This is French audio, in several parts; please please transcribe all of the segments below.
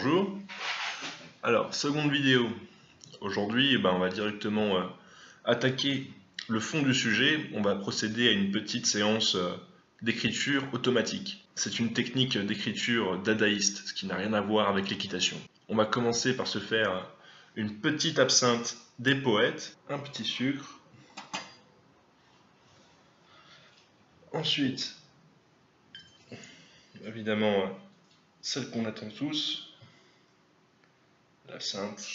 Bonjour. Alors, seconde vidéo. Aujourd'hui, on va directement attaquer le fond du sujet. On va procéder à une petite séance d'écriture automatique. C'est une technique d'écriture dadaïste, ce qui n'a rien à voir avec l'équitation. On va commencer par se faire une petite absinthe des poètes, un petit sucre. Ensuite, évidemment, celle qu'on attend tous, l'absinthe,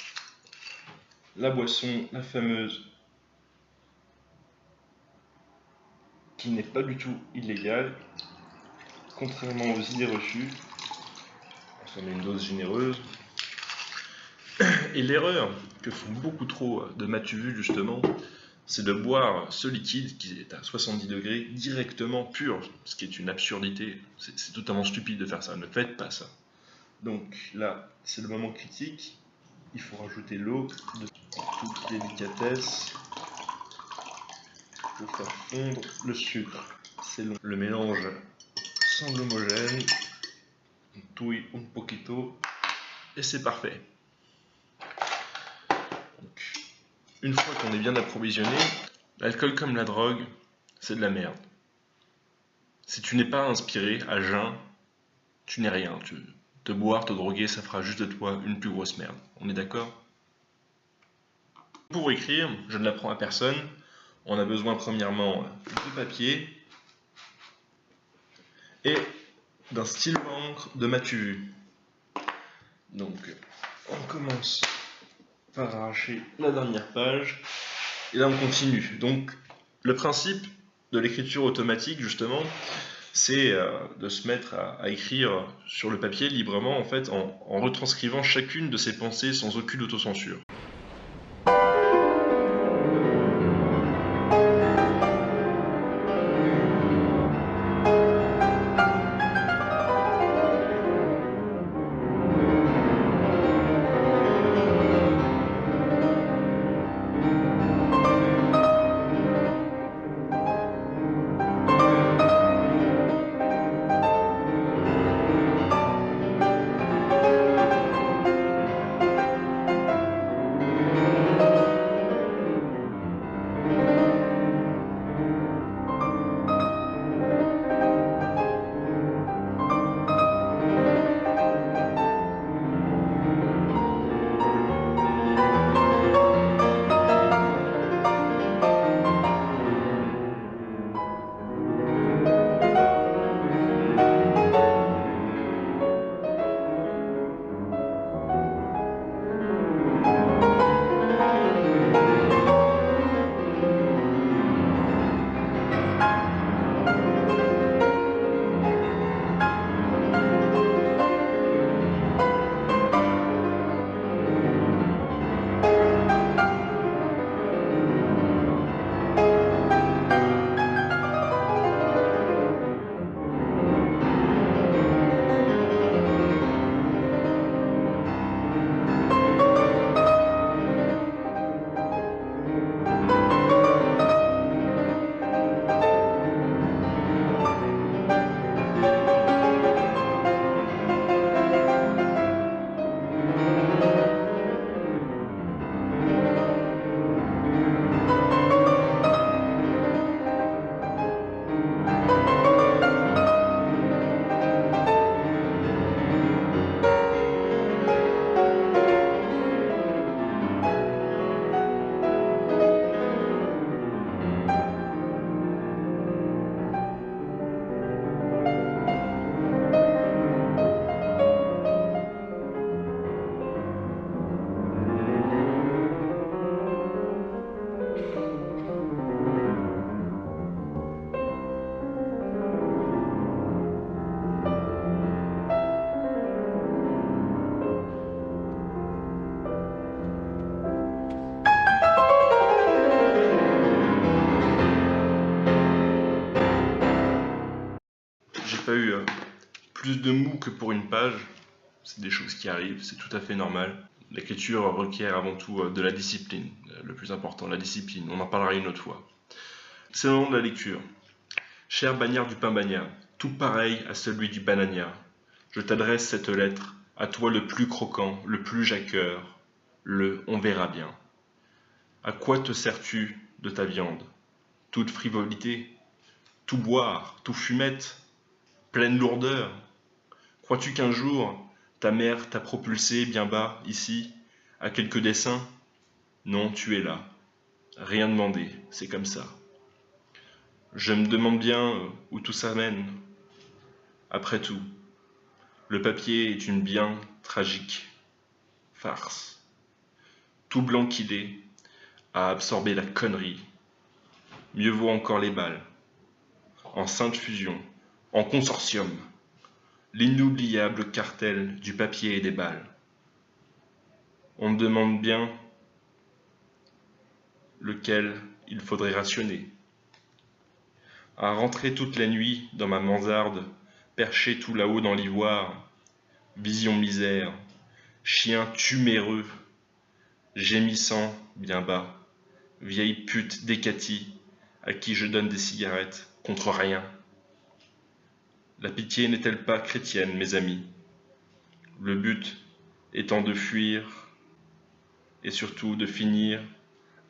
la boisson, la fameuse, qui n'est pas du tout illégale, contrairement aux idées reçues. On met une dose généreuse. Et l'erreur que font beaucoup trop de m'as-tu-vu justement, c'est de boire ce liquide qui est à 70 degrés directement pur, ce qui est une absurdité. C'est totalement stupide de faire ça, ne faites pas ça. Donc là, c'est le moment critique. Il faut rajouter l'eau de toute délicatesse pour faire fondre le sucre. C'est long. Le mélange semble homogène. On touille un poquito et c'est parfait. Donc, une fois qu'on est bien approvisionné, l'alcool comme la drogue, c'est de la merde. Si tu n'es pas inspiré à jeun, tu n'es rien. Te boire, te droguer, ça fera juste de toi une plus grosse merde. On est d'accord ? Pour écrire, je ne l'apprends à personne. On a besoin premièrement de papier et d'un stylo à encre de m'as-tu-vu. Donc, on commence par arracher la dernière page et là on continue. Donc, le principe de l'écriture automatique, justement, c'est de se mettre à écrire sur le papier librement, en fait, en retranscrivant chacune de ses pensées sans aucune autocensure. J'ai pas eu plus de mou que pour une page, c'est des choses qui arrivent, c'est tout à fait normal. L'écriture requiert avant tout de la discipline, le plus important, la discipline, on en parlera une autre fois. C'est le moment de la lecture. Cher bagnard du pain bagnard, tout pareil à celui du bananière, je t'adresse cette lettre À toi le plus croquant, le plus jaqueur, le on verra bien. À quoi te sers-tu de ta viande? Toute frivolité, tout boire, tout fumette, pleine lourdeur. Crois-tu qu'un jour, ta mère t'a propulsé bien bas, ici, à quelques dessins? Non, tu es là. Rien demandé, c'est comme ça. Je me demande bien où tout ça mène. Après tout, le papier est une bien tragique farce. Tout blanc qu'il est, a absorbé la connerie. Mieux vaut encore les balles. En sainte fusion, en consortium, l'inoubliable cartel du papier et des balles. On me demande bien lequel il faudrait rationner. À rentrer toute la nuit dans ma mansarde, perché tout là-haut dans l'ivoire, vision misère, chien tuméreux, gémissant bien bas, vieille pute décatie, à qui je donne des cigarettes contre rien. La pitié n'est-elle pas chrétienne, mes amis? Le but étant de fuir et surtout de finir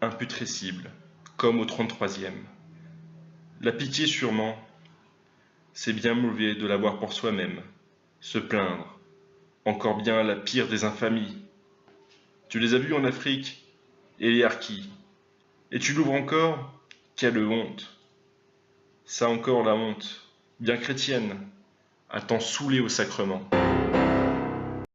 imputrescible, comme au 33e. La pitié sûrement, c'est bien mauvais de l'avoir pour soi-même, se plaindre, encore bien la pire des infamies. Tu les as vus en Afrique, et les harkis, et tu l'ouvres encore? Quelle honte! Ça encore la honte, bien chrétienne, à t'en saouler au sacrement.